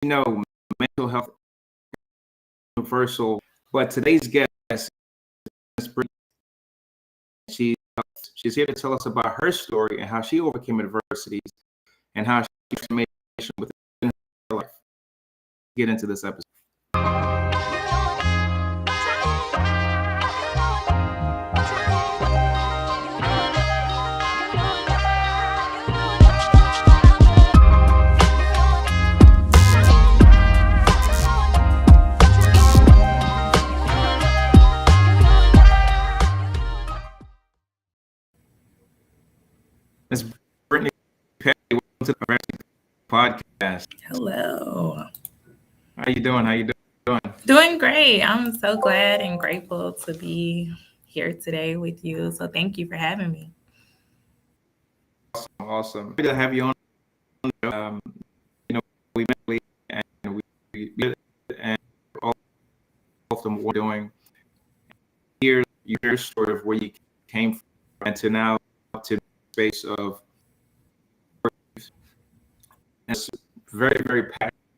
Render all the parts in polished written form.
mental health is universal, but today's guest is Brittany. She, she's here to tell us about her story and how she overcame adversities and how she made within her life. Get into this episode. Ms. Brittany, welcome to the Parenthood podcast. Hello. How you doing? How you doing? Doing great. I'm so glad and grateful to be here today with you. So thank you for having me. Awesome. Happy to have you on. We met and we and all of them were doing. Here's your story of where you came from and to now to the space of. And it's very, very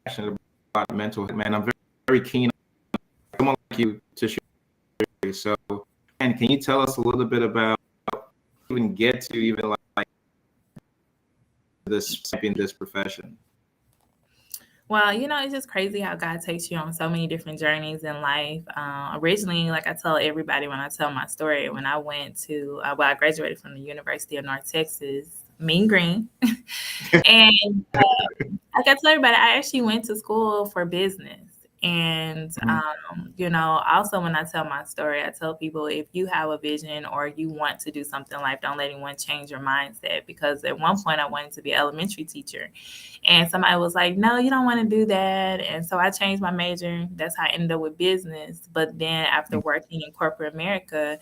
passionate about mental health, man. I'm very, very keen on someone like you to share. So, and can you tell us a little bit about even get to even like this profession? Well, it's just crazy how God takes you on so many different journeys in life. Originally, like I tell everybody when I tell my story, when I went to, I graduated from the University of North Texas, Mean Green. And like I tell everybody, I actually went to school for business. And, also when I tell my story, I tell people if you have a vision or you want to do something in life, don't let anyone change your mindset. Because at one point I wanted to be an elementary teacher. And somebody was like, no, you don't want to do that. And so I changed my major. That's how I ended up with business. But then after working in corporate America,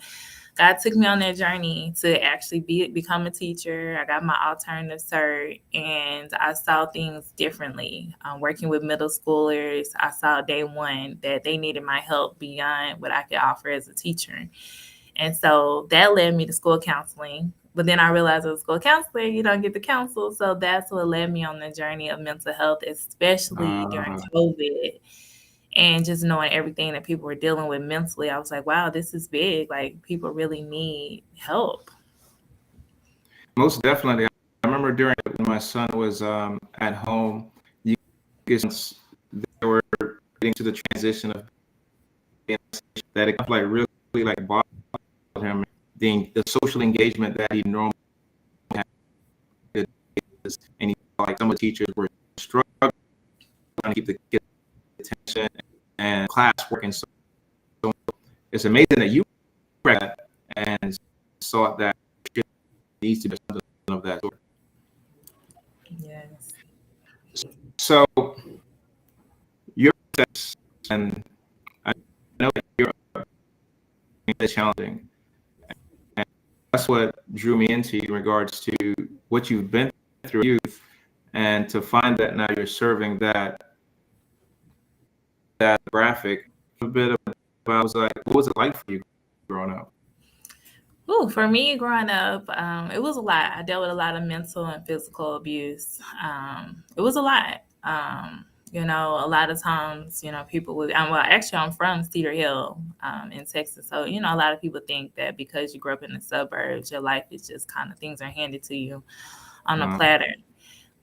God took me on that journey to actually become a teacher. I got my alternative cert and I saw things differently. Working with middle schoolers, I saw day one that they needed my help beyond what I could offer as a teacher. And so that led me to school counseling. But then I realized as a school counselor, you don't get to counsel. So that's what led me on the journey of mental health, especially during COVID. And just knowing everything that people were dealing with mentally, I was like, wow, this is big. Like, people really need help. Most definitely. I remember during when my son was at home, they were getting to the transition of that it like really like bothered him, the social engagement that he normally had, and he like some of the teachers were struggling to keep the kids' attention and classwork, and so it's amazing that you read that and saw that needs to be something of that sort. Yes. So your success, and I know that you're challenging, and that's what drew me into you in regards to what you've been through youth, and to find that now you're serving that graphic. A bit of, I was like, what was it like for you growing up? Ooh, for me growing up, it was a lot. I dealt with a lot of mental and physical abuse. It was a lot. A lot of times, people would, actually, I'm from Cedar Hill in Texas. So, a lot of people think that because you grew up in the suburbs, your life is just kind of things are handed to you on a platter.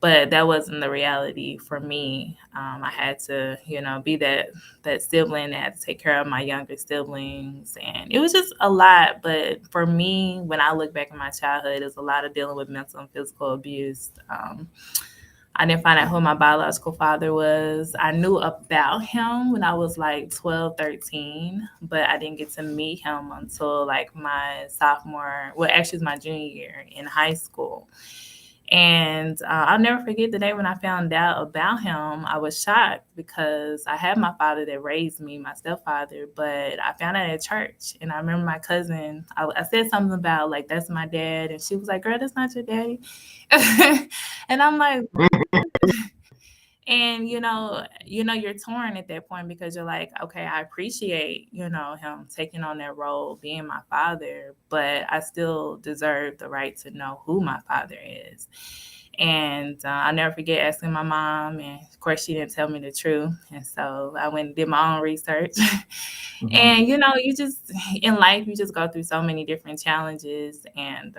But that wasn't the reality for me. I had to, be that sibling that had to take care of my younger siblings. And it was just a lot. But for me, when I look back in my childhood, there's a lot of dealing with mental and physical abuse. I didn't find out who my biological father was. I knew about him when I was like 12, 13, but I didn't get to meet him until like my sophomore, well, actually it's my junior year in high school. And I'll never forget the day when I found out about him. I was shocked because I had my father that raised me, my stepfather, but I found out at church. And I remember my cousin, I said something about like, that's my dad. And she was like, girl, that's not your daddy. And I'm like, and you're torn at that point because you're like, okay, I appreciate, him taking on that role, being my father, but I still deserve the right to know who my father is. And I'll never forget asking my mom, and of course, she didn't tell me the truth. And so I went and did my own research. Hmm. And, you just, in life, you just go through so many different challenges. And,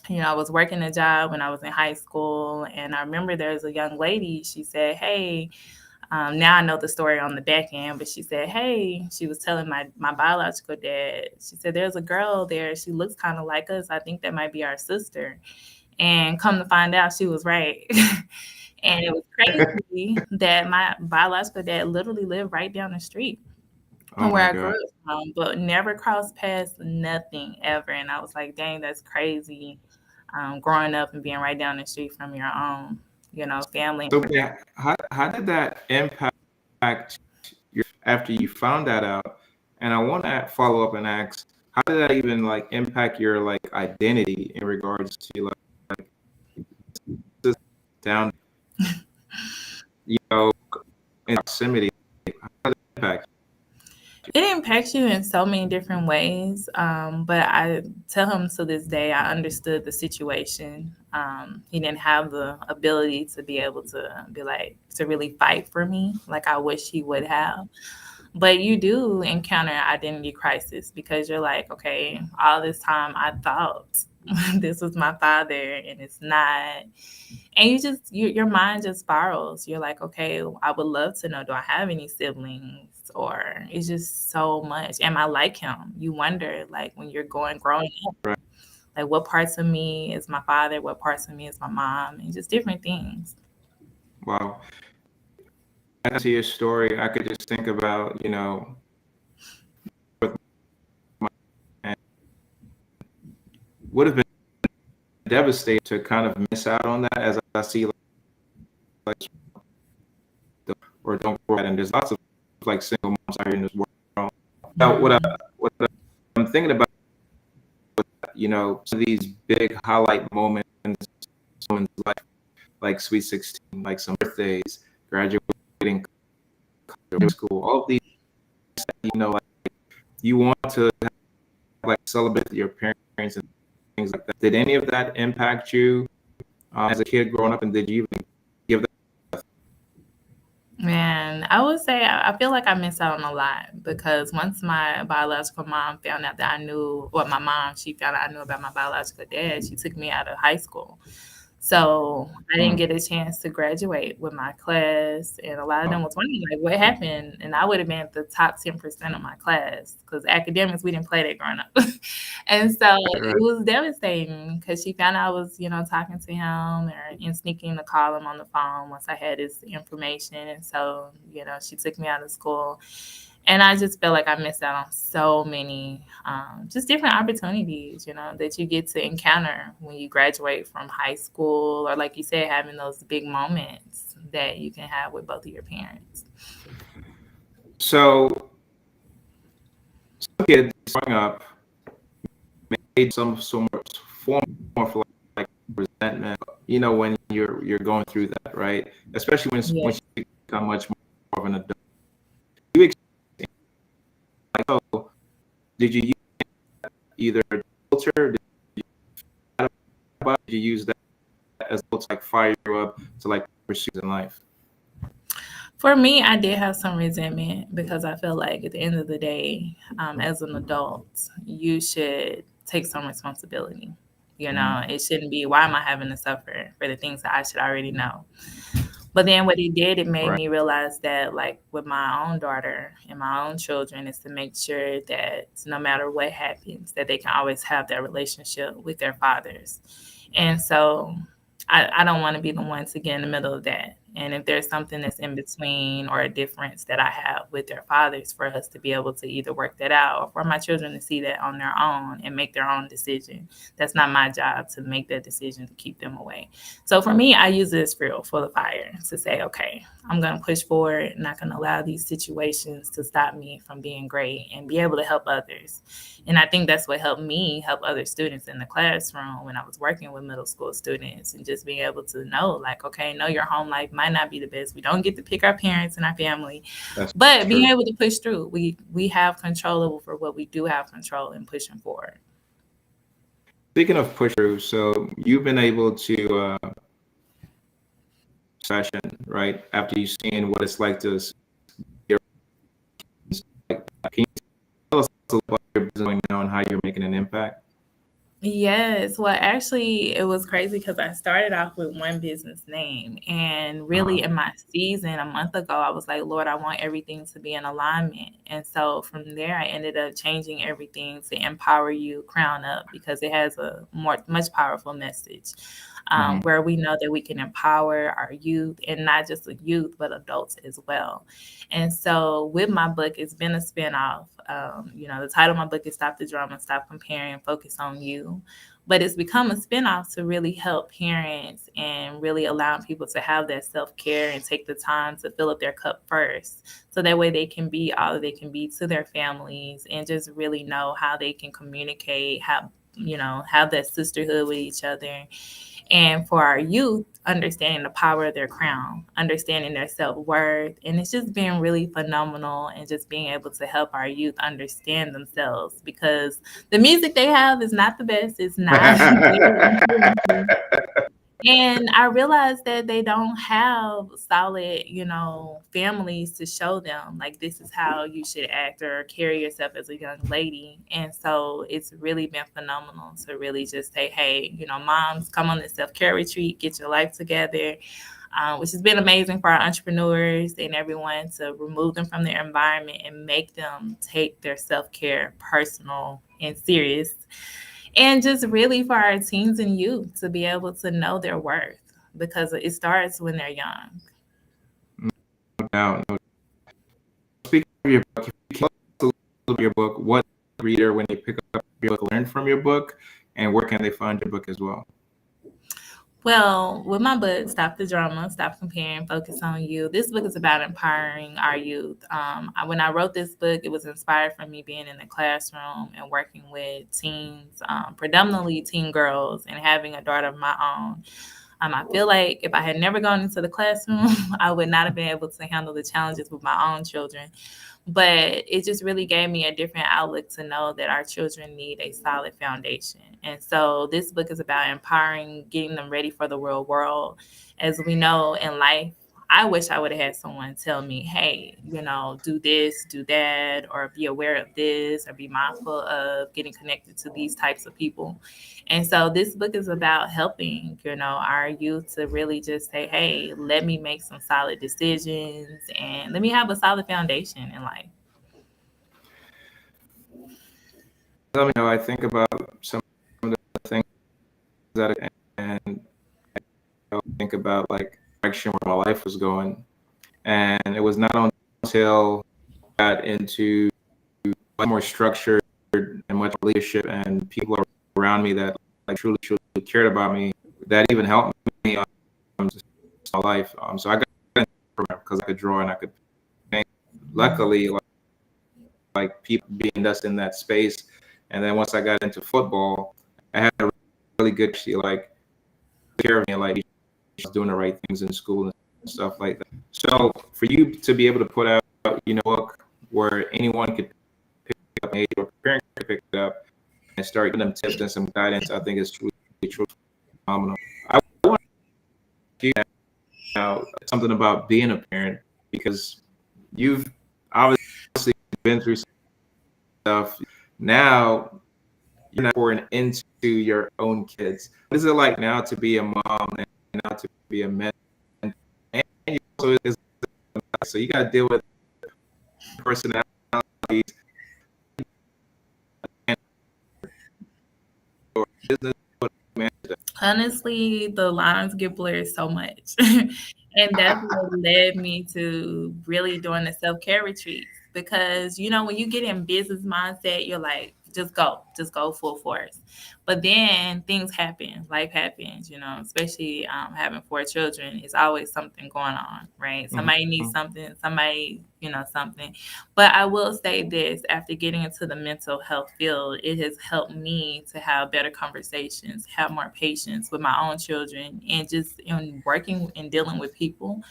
I was working a job when I was in high school. And I remember there was a young lady, she said, "Hey," now I know the story on the back end, but she said, "Hey," she was telling my biological dad, she said, "There's a girl there. She looks kind of like us. I think that might be our sister." And come to find out, she was right. And it was crazy that my biological dad literally lived right down the street Oh from where my I grew God. up from, but never crossed paths, nothing ever. And I was like, dang, that's crazy. Growing up and being right down the street from your own, family. So yeah, how did that impact your after you found that out? And I want to follow up and ask, how did that even like impact your like identity in regards to like this down, you know, in proximity? How did it impact It impacts you in so many different ways. But I tell him to this day, I understood the situation. He didn't have the ability to be able to be like, to really fight for me like I wish he would have. But you do encounter identity crisis because you're like, okay, all this time I thought this was my father and it's not. And your mind just spirals. You're like, okay, I would love to know, do I have any siblings? Or it's just so much. Am I like him? You wonder, like when you're growing up, you? Right. like what parts of me is my father, what parts of me is my mom, and just different things. Wow. As to your story, I could just think about, and would have been devastated to kind of miss out on that as I see like or don't grow that. And there's lots of like single moms out here in this world. Now, Mhm. what I'm thinking about, some of these big highlight moments in someone's life, like Sweet 16, like some birthdays, graduating school, all of these, like you want to like celebrate your parents and things like that. Did any of that impact you as a kid growing up, and did you even give that? Man, I would say I feel like I missed out on a lot because once my biological mom found out that I knew, well, my mom, she found out I knew about my biological dad, she took me out of high school. So I didn't Mm, get a chance to graduate with my class, and a lot of them oh, was wondering like, "What happened?" And I would have been at the top 10% of my class because academics we didn't play that growing up, and so right, it right. was devastating because she found out I was, talking to him and sneaking to call him on the phone once I had his information, and so she took me out of school, and I just feel like I missed out on so many, just different opportunities, that you get to encounter when you graduate from high school, or like you said, having those big moments that you can have with both of your parents. So some kids growing up made some form of like resentment, when you're going through that, right? Especially Yeah. when you become much more of an adult. You like, oh, did you use either culture? Did you use that as to like fire you up to like pursue in life? For me, I did have some resentment because I feel like at the end of the day, as an adult, you should take some responsibility. Hmm. It shouldn't be, why am I having to suffer for the things that I should already know? But then what it did, it made Right. me realize that, like with my own daughter and my own children, is to make sure that no matter what happens, that they can always have that relationship with their fathers. And so I don't want to be the one to get in the middle of that. And if there's something that's in between or a difference that I have with their fathers, for us to be able to either work that out or for my children to see that on their own and make their own decision. That's not my job to make that decision to keep them away. So for me, I use it as fuel for the fire to say, okay, I'm going to push forward, not going to allow these situations to stop me from being great and be able to help others. And I think that's what helped me help other students in the classroom when I was working with middle school students, and just being able to know, like, okay, no, your home life might not be the best. We don't get to pick our parents and our family, That's but being true. able to push through, we have control over what we do have control in pushing forward. Speaking of push through, so you've been able to profession, right? After you've seen what it's like to like, can you tell us a little about your business going now and how you're making an impact? Yes. Well, actually, it was crazy because I started off with one business name. And Uh-huh. really, in my season a month ago, I was like, Lord, I want everything to be in alignment. And so from there, I ended up changing everything to Empower You, Crown Up, because it has a much powerful message, Hmm. where we know that we can empower our youth, and not just the youth, but adults as well. And so with my book, it's been a spinoff. The title of my book is Stop the Drama, Stop Comparing, Focus on You. But it's become a spinoff to really help parents and really allowing people to have that self care and take the time to fill up their cup first. So that way they can be all that they can be to their families, and just really know how they can communicate, have that sisterhood with each other. And for our youth, understanding the power of their crown, understanding their self worth. And it's just been really phenomenal, and just being able to help our youth understand themselves, because the music they have is not the best. It's not very influential. And I realized that they don't have solid, families to show them, like, this is how you should act or carry yourself as a young lady. And so it's really been phenomenal to really just say, hey, moms, come on this self care retreat, get your life together, which has been amazing for our entrepreneurs and everyone, to remove them from their environment and make them take their self care personal and serious. And just really for our teens and youth to be able to know their worth, because it starts when they're young. Now, speaking of your book, if you can tell us a little about your book, what reader, when they pick up your book, learn from your book, and where can they find your book as well? Well, with my book, Stop the Drama, Stop Comparing, Focus on You, this book is about empowering our youth. When I wrote this book, it was inspired from me being in the classroom and working with teens, predominantly teen girls, and having a daughter of my own. I feel like if I had never gone into the classroom, I would not have been able to handle the challenges with my own children. But it just really gave me a different outlook to know that our children need a solid foundation. And so this book is about empowering, getting them ready for the real world. As we know in life, I wish I would have had someone tell me, hey, do this, do that, or be aware of this, or be mindful of getting connected to these types of people. And so this book is about helping, our youth to really just say, hey, let me make some solid decisions, and let me have a solid foundation in life. Tell me how I think about some of the things that, and I think about like direction where my life was going. And it was not until I got into much more structured and much leadership and people around me that like truly cared about me, that even helped me my life. So I got into the program because I could draw and I could paint. Luckily, like people being us in that space. And then once I got into football, I had a really good, she like care of me, like she was doing the right things in school and stuff like that. So for you to be able to put out, book where anyone could pick up, maybe, or parent could pick it up and start giving them tips and some guidance, I think is truly phenomenal. I want to ask you now something about being a parent, because you've obviously been through stuff. Now you're not pouring into your own kids. What is it like now to be a mom and now to be a man? And you also so you got to deal with personalities and or business management. Honestly, the lines get blurred so much. And that's what led me to really doing the self care retreats. Because, when you get in business mindset, you're like, just go full force. But then things happen, life happens, especially having four children, is always something going on, right? Somebody needs Mhm. something, somebody, something. But I will say this, after getting into the mental health field, it has helped me to have better conversations, have more patience with my own children, and just in working and dealing with people,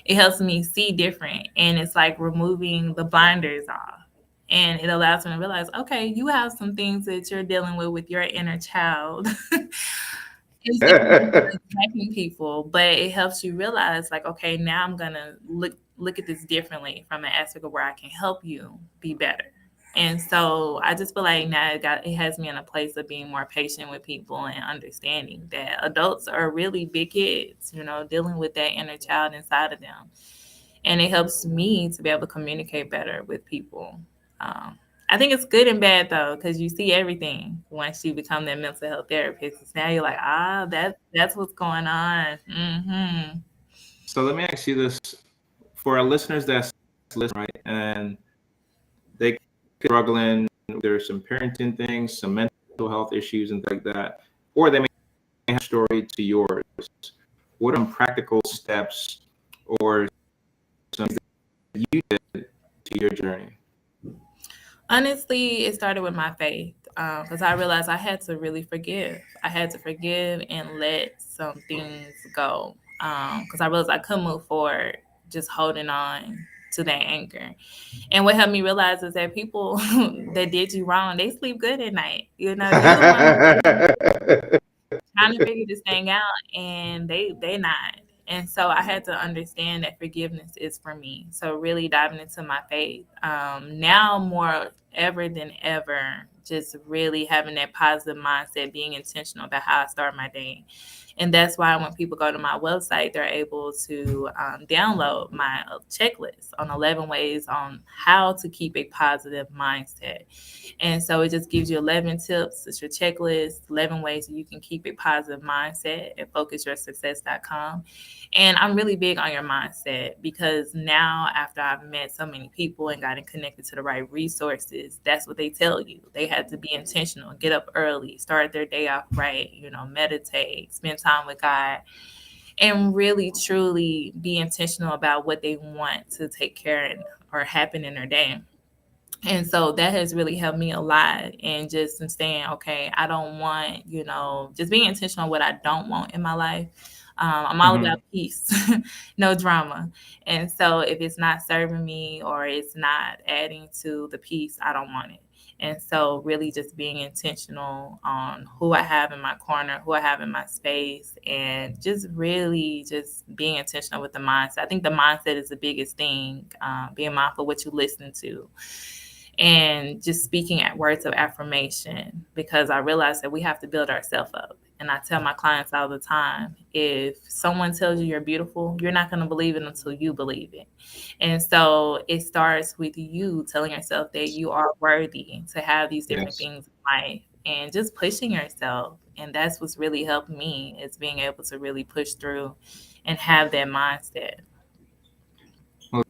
it helps me see different. And it's like removing the blinders off. And it allows me to realize, okay, you have some things that you're dealing with your inner child. It's different than attacking people, but it helps you realize, like, okay, now I'm gonna look at this differently from an aspect of where I can help you be better. And so I just feel like now it has me in a place of being more patient with people and understanding that adults are really big kids, dealing with that inner child inside of them. And it helps me to be able to communicate better with people. Um, I think it's good and bad though, because you see everything once you become that mental health therapist. Now you're like, that's what's going on. So let me ask you this: for our listeners that's listening, right, and they struggling, there's some parenting things, some mental health issues, and things like that, or they may have a story to yours. What are some practical steps or something that you did to your journey? Honestly, it started with my faith because I realized I had to really forgive. I had to forgive and let some things go because I realized I couldn't move forward just holding on to that anger. And what helped me realize is that people that did you wrong, they sleep good at night. You the one trying to figure this thing out, and they not. And so I had to understand that forgiveness is for me. So really diving into my faith, now more ever than ever, just really having that positive mindset, being intentional about how I start my day. And that's why when people go to my website, they're able to download my checklist on 11 ways on how to keep a positive mindset. And so it just gives you 11 tips. It's your checklist, 11 ways that you can keep a positive mindset at focusyoursuccess.com. And I'm really big on your mindset because now, after I've met so many people and gotten connected to the right resources, that's what they tell you. They had to be intentional, get up early, start their day off right, meditate, spend time with God, and really truly be intentional about what they want to take care of or happen in their day. And so that has really helped me a lot. And just in saying, okay, I don't want, just being intentional on what I don't want in my life. I'm all Mm-hmm. about peace, no drama. And so if it's not serving me or it's not adding to the peace, I don't want it. And so really just being intentional on who I have in my corner, who I have in my space, and just really just being intentional with the mindset. I think the mindset is the biggest thing, being mindful of what you listen to and just speaking at words of affirmation, because I realize that we have to build ourselves up. And I tell my clients all the time, if someone tells you you're beautiful, you're not going to believe it until you believe it. And so it starts with you telling yourself that you are worthy to have these different Yes. things in life and just pushing yourself. And that's what's really helped me, is being able to really push through and have that mindset. Well,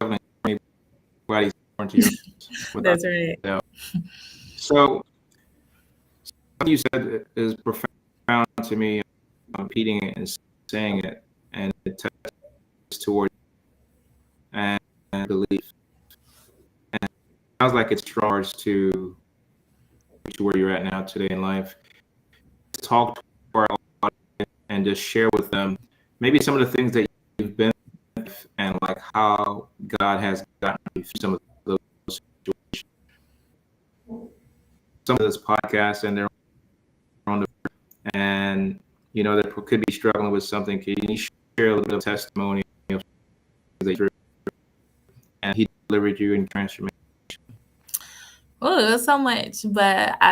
definitely everybody's born to your without That's right. doubt. So what you said is profound to me. Repeating it and saying it, and it tests towards and belief. And it sounds like it's charged to where you're at now today in life. Talk to our audience and just share with them maybe some of the things that you've been with and like how God has gotten you through some of those situations. Some of this podcast and they're on the and they could be struggling with something. Can you share a little bit of testimony of that and He delivered you in transformation? Oh, it was so much. But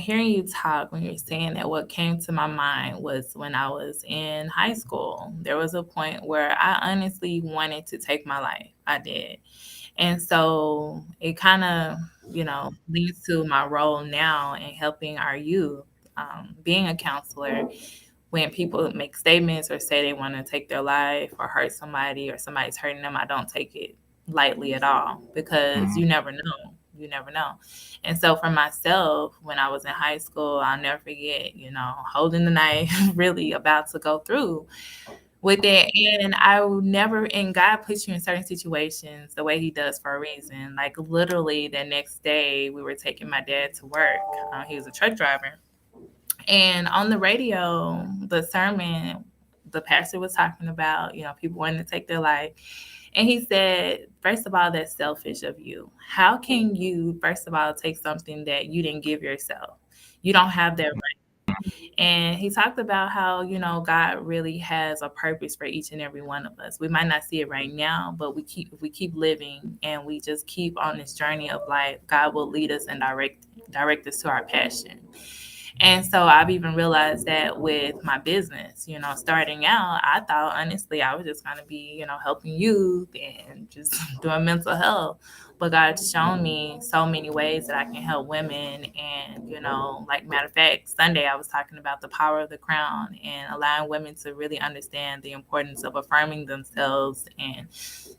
hearing you talk when you're saying that, what came to my mind was when I was in high school. There was a point where I honestly wanted to take my life. I did. And so it kind of, leads to my role now in helping our youth, being a counselor. When people make statements or say they want to take their life or hurt somebody or somebody's hurting them, I don't take it lightly at all, because Mm-hmm. you never know. You never know. And so for myself, when I was in high school, I'll never forget, holding the knife, really about to go through with it. And I would never, and God puts you in certain situations the way He does for a reason. Like literally the next day, we were taking my dad to work. He was a truck driver. And on the radio, the sermon, the pastor was talking about, people wanting to take their life. And he said, first of all, that's selfish of you. How can you, first of all, take something that you didn't give yourself? You don't have that right. And he talked about how, God really has a purpose for each and every one of us. We might not see it right now, but if we keep living and we just keep on this journey of life, God will lead us and direct us to our passion. And so I've even realized that with my business, starting out, I thought honestly I was just going to be, helping youth and just doing mental health. But God's shown me so many ways that I can help women. And, like matter of fact, Sunday I was talking about the power of the crown and allowing women to really understand the importance of affirming themselves and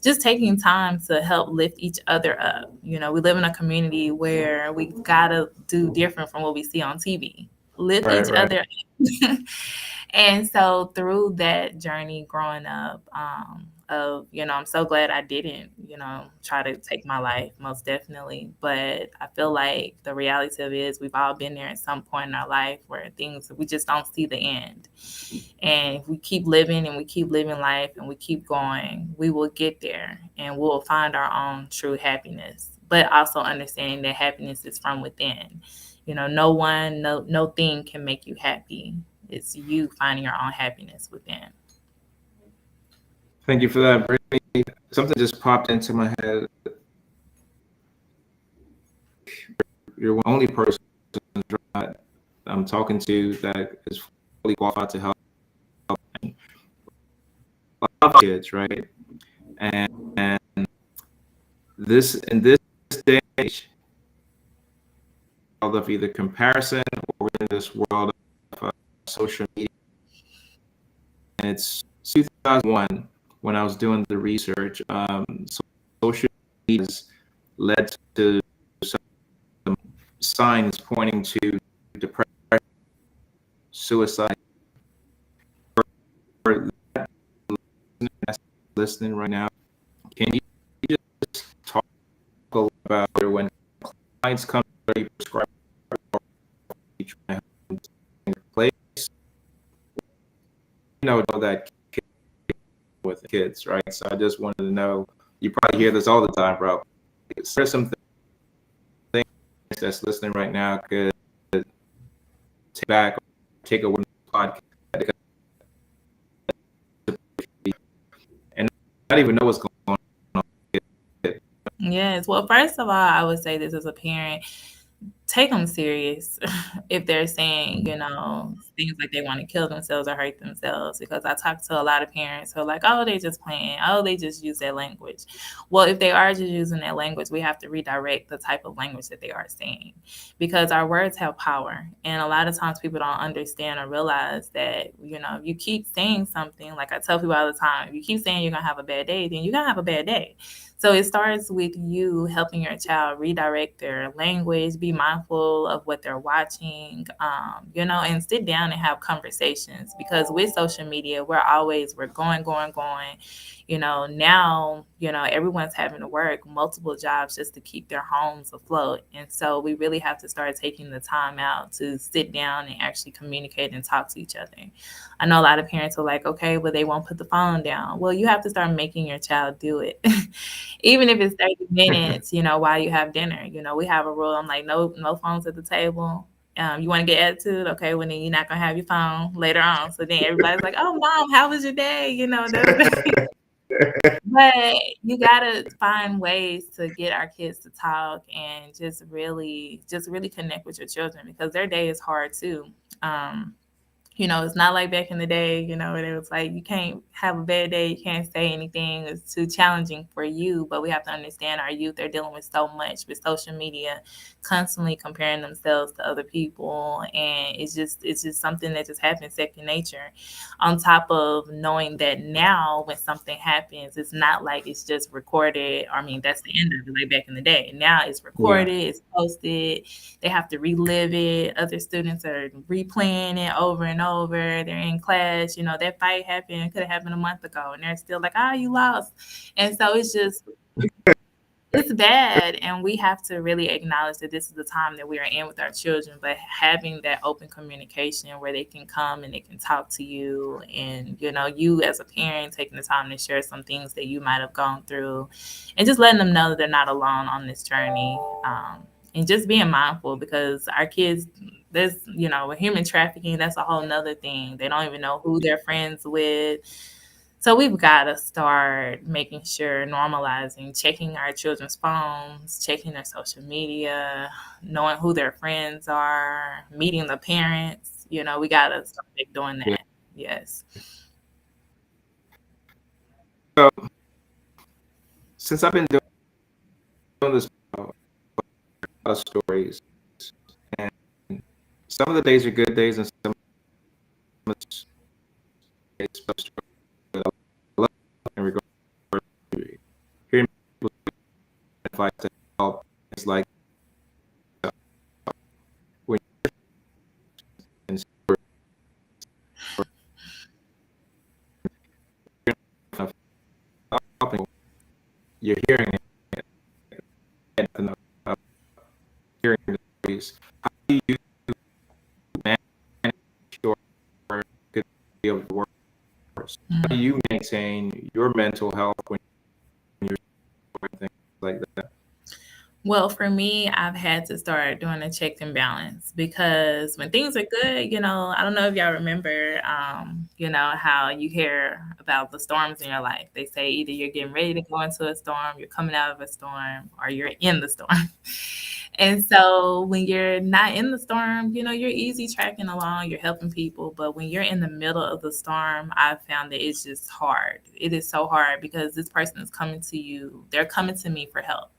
just taking time to help lift each other up. We live in a community where we gotta do different from what we see on TV. Lift Right, each right. other up. And so through that journey growing up, I'm so glad I didn't, try to take my life, most definitely. But I feel like the reality of it is we've all been there at some point in our life where things we just don't see the end. And if we keep living and we keep living life and we keep going, we will get there and we'll find our own true happiness. But also understanding that happiness is from within. No one, no thing can make you happy. It's you finding your own happiness within. Thank you for that, Brittany. Something just popped into my head. You're the only person that I'm talking to that is fully qualified to help a lot of kids, right? And this in this day and age of either comparison or in this world of social media, and it's 2001 when I was doing the research. Social media has led to some signs pointing to depression, suicide. For that listening right now, can you just talk a little about when clients come to you prescribe each place? That with kids, right? So I just wanted to know. You probably hear this all the time, bro. Is there some things that's listening right now could take back, take away from the podcast, and not even know what's going on? Yes. Well, first of all, I would say this as a parent, take them serious if they're saying, things like they want to kill themselves or hurt themselves. Because I talk to a lot of parents who are like, oh, they just playing. Oh, they just use that language. Well, if they are just using that language, we have to redirect the type of language that they are saying because our words have power. And a lot of times people don't understand or realize that, if you keep saying something, like I tell people all the time, if you keep saying you're going to have a bad day, then you're going to have a bad day. So it starts with you helping your child redirect their language, be mindful of what they're watching, and sit down and have conversations. Because with social media, we're going, going, going. Now, everyone's having to work multiple jobs just to keep their homes afloat. And so we really have to start taking the time out to sit down and actually communicate and talk to each other. I know a lot of parents are like, okay, well, they won't put the phone down. Well, you have to start making your child do it. Even if it's 30 minutes, while you have dinner. We have a rule. I'm like, no phones at the table. You want to get attitude? Okay, well, then you're not going to have your phone later on. So then everybody's like, oh, Mom, how was your day? But you got to find ways to get our kids to talk and just really connect with your children because their day is hard too. It's not like back in the day, when it was like you can't have a bad day, you can't say anything, it's too challenging for you. But we have to understand our youth, they're dealing with so much with social media, constantly comparing themselves to other people. And it's just something that just happens second nature. On top of knowing that now when something happens, it's not like it's just recorded. That's the end of it, like back in the day. Now it's recorded, it's posted, they have to relive it. Other students are replaying it over and over. They're in class, that fight happened, could have happened a month ago, and they're still like, you lost. And so it's bad. And we have to really acknowledge that this is the time that we are in with our children, but having that open communication where they can come and they can talk to you. And, you as a parent taking the time to share some things that you might have gone through and just letting them know that they're not alone on this journey. And just being mindful because our kids, There's, with human trafficking, that's a whole nother thing. They don't even know who they're friends with. So we've got to start making sure, normalizing, checking our children's phones, checking their social media, knowing who their friends are, meeting the parents. We got to start doing Yeah. that. Yes. So since I've been doing this, a lot of stories, and some of the days are good days, and some of the days are stories. I love in regard to hearing people's advice to help. It's like when you're in stories of helping, you're hearing it, and hearing the stories. How do you manage your good be able to work? How do you maintain your mental health when you're doing things like that? Well, for me, I've had to start doing a check and balance because when things are good, I don't know if y'all remember, how you hear about the storms in your life. They say either you're getting ready to go into a storm, you're coming out of a storm, or you're in the storm. And so when you're not in the storm, you're easy tracking along, you're helping people. But when you're in the middle of the storm, I've found that it's just hard. It is so hard because this person is coming to you, they're coming to me for help.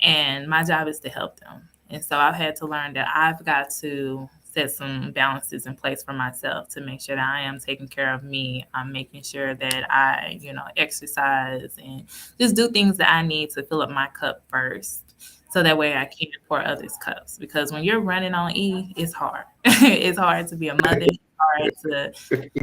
And my job is to help them. And so I've had to learn that I've got to set some balances in place for myself to make sure that I am taking care of me. I'm making sure that I, exercise and just do things that I need to fill up my cup first. So that way I can pour others' cups. Because when you're running on E, it's hard. It's hard to be a mother. It's hard to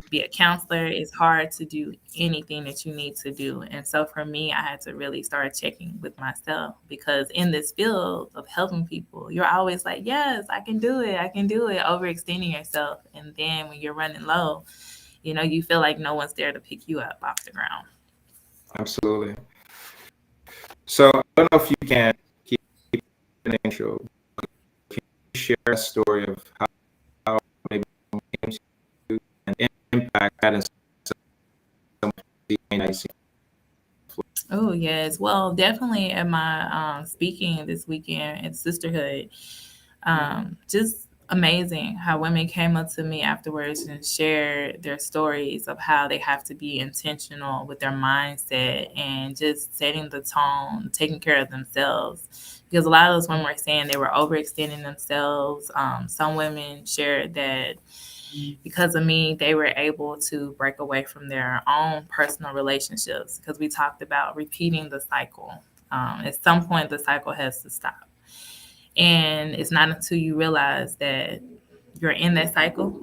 be a counselor. It's hard to do anything that you need to do. And so for me, I had to really start checking with myself because in this field of helping people, you're always like, yes, I can do it. I can do it, overextending yourself. And then when you're running low, you feel like no one's there to pick you up off the ground. Absolutely. So I don't know if you can keep an intro. Can you share a story of how maybe came to you and impact that in some nice? Oh, yes. Well, definitely at my speaking this weekend at Sisterhood, just amazing how women came up to me afterwards and shared their stories of how they have to be intentional with their mindset and just setting the tone, taking care of themselves. Because a lot of those women were saying they were overextending themselves. Some women shared that because of me, they were able to break away from their own personal relationships because we talked about repeating the cycle. At some point, the cycle has to stop. And it's not until you realize that you're in that cycle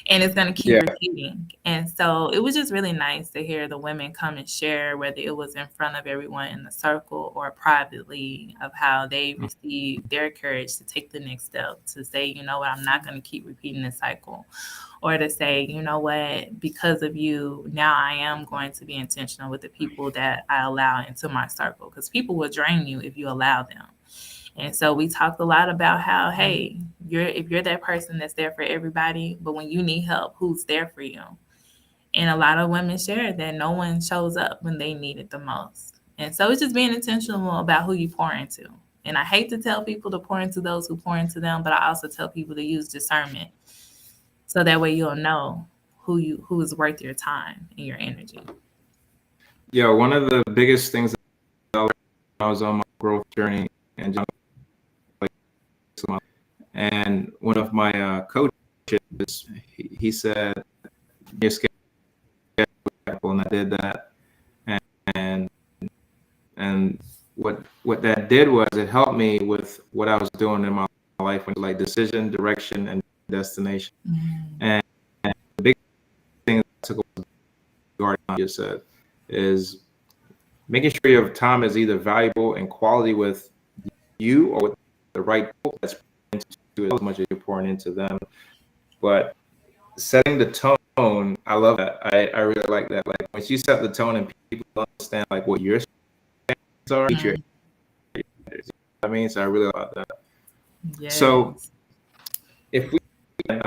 and it's going to keep Yeah. repeating. And so it was just really nice to hear the women come and share, whether it was in front of everyone in the circle or privately, of how they received their courage to take the next step, to say, you know what, I'm not going to keep repeating this cycle. Or to say, you know what, because of you, now I am going to be intentional with the people that I allow into my circle. Because people will drain you if you allow them. And so we talked a lot about how, hey, if you're that person that's there for everybody, but when you need help, who's there for you? And a lot of women shared that no one shows up when they need it the most. And so it's just being intentional about who you pour into. And I hate to tell people to pour into those who pour into them, but I also tell people to use discernment so that way you'll know who is worth your time and your energy. Yeah, one of the biggest things that I learned when I was on my growth journey and one of my coaches, he said, "You're scared," and I did that, and and what that did was it helped me with what I was doing in my life, when like decision, direction, and destination. And the big thing that I took away from what you said is making sure your time is either valuable and quality with you or with the right people that's pouring into as much as you're pouring into them. But setting the tone, I love that. I really like that. Like once you set the tone and people understand like what your standards are, each your Mm. standards. I mean, so I really like that. Yes. So if we wrap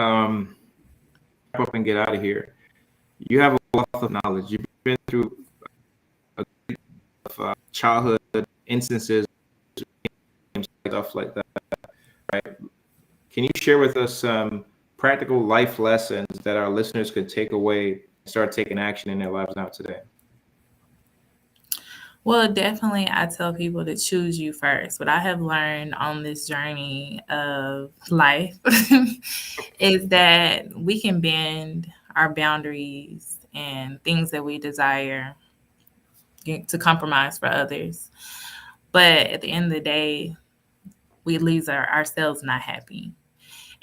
up and get out of here, you have a wealth of knowledge. You've been through a of childhood instances, stuff like that, right? Can you share with us some practical life lessons that our listeners could take away and start taking action in their lives now today? Well, definitely, I tell people to choose you first. What I have learned on this journey of life is that we can bend our boundaries and things that we desire to compromise for others. But at the end of the day, we leave ourselves not happy.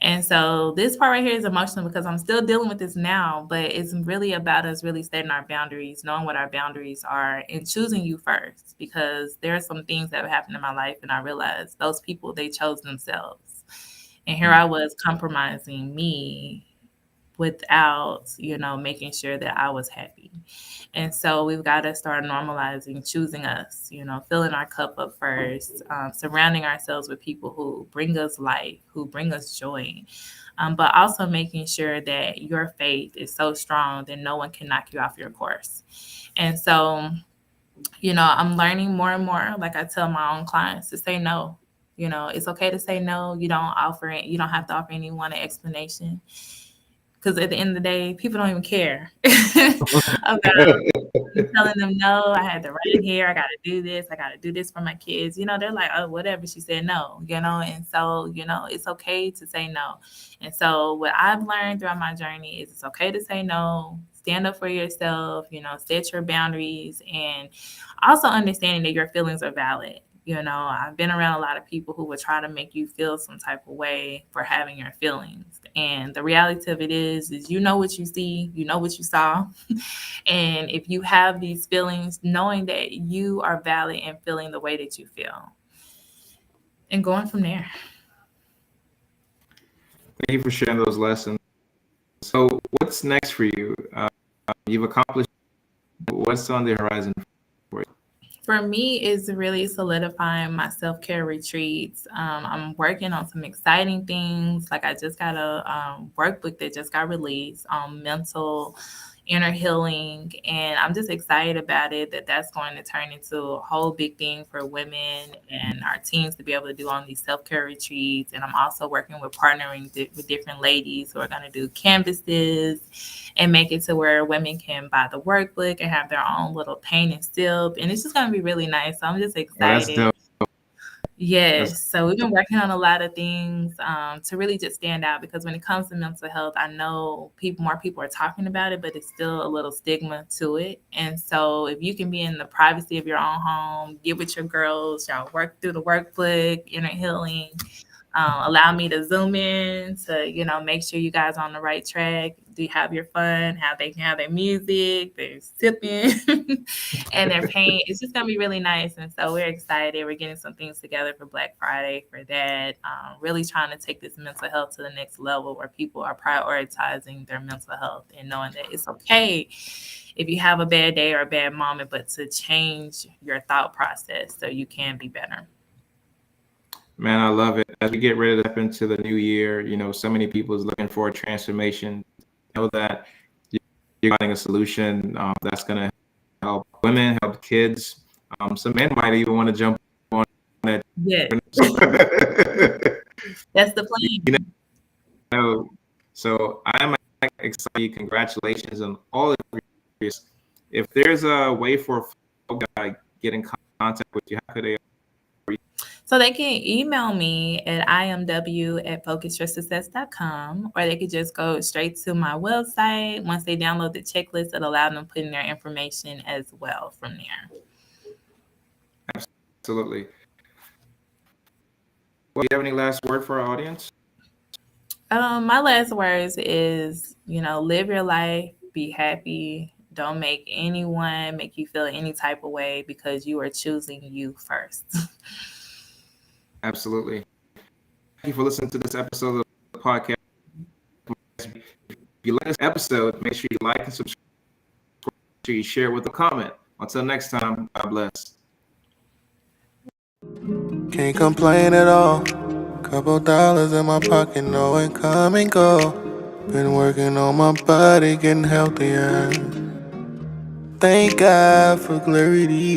And so this part right here is emotional because I'm still dealing with this now, but it's really about us really setting our boundaries, knowing what our boundaries are, and choosing you first. Because there are some things that have happened in my life, and I realized those people, they chose themselves. And here I was compromising me without, making sure that I was happy. And so we've got to start normalizing choosing us, filling our cup up first, surrounding ourselves with people who bring us life, who bring us joy, but also making sure that your faith is so strong that no one can knock you off your course. And so, I'm learning more and more. Like I tell my own clients to say no. It's okay to say no. You don't have to offer anyone an explanation. Because at the end of the day, people don't even care about you telling them no. I had to run here. I got to do this. I got to do this for my kids. They're like, oh, whatever. She said no. And so it's okay to say no. And so what I've learned throughout my journey is it's okay to say no. Stand up for yourself. Set your boundaries, and also understanding that your feelings are valid. I've been around a lot of people who would try to make you feel some type of way for having your feelings. And the reality of it is you know what you see, you know what you saw. And if you have these feelings, knowing that you are valid and feeling the way that you feel. And going from there. Thank you for sharing those lessons. So, what's next for you? You've accomplished what's on the horizon for you? For me, is really solidifying my self-care retreats. I'm working on some exciting things. Like I just got a workbook that just got released on mental inner healing, and I'm just excited about it. That's going to turn into a whole big thing for women and our teens to be able to do on these self-care retreats. And I'm also working with partnering with different ladies who are going to do canvases and make it to where women can buy the workbook and have their own little paint and sip. And it's just going to be really nice. So I'm just That's excited. dope. Yes. So we've been working on a lot of things to really just stand out, because when it comes to mental health, I know more people are talking about it, but it's still a little stigma to it. And so if you can be in the privacy of your own home, get with your girls, y'all work through the workbook, inner healing, allow me to zoom in to, make sure you guys are on the right track. Do you have your fun? How they can have their music, they're sipping, and their paint. It's just gonna be really nice. And so we're excited. We're getting some things together for Black Friday for that. Really trying to take this mental health to the next level where people are prioritizing their mental health and knowing that it's okay if you have a bad day or a bad moment, but to change your thought process so you can be better. Man, I love it. As we get ready to step into the new year, so many people is looking for a transformation. Know that you're finding a solution that's going to help women, help kids. Some men might even want to jump on it. Yes, that's the You plan. know, so I'm excited. Congratulations on all of this. If there's a way for folks to get in contact with you, how could they? So they can email me at imw@focusyoursuccess.com, or they could just go straight to my website. Once they download the checklist, it'll allow them to put in their information as well from there. Absolutely. Well, do you have any last word for our audience? My last words is, live your life, be happy. Don't make anyone make you feel any type of way, because you are choosing you first. Absolutely. Thank you for listening to this episode of the podcast. If you like this episode, make sure you like and subscribe. Make sure you share it with a comment. Until next time, God bless. Can't complain at all, Couple dollars in my pocket, no income and go. Been working on my body, getting healthier. Thank God for clarity.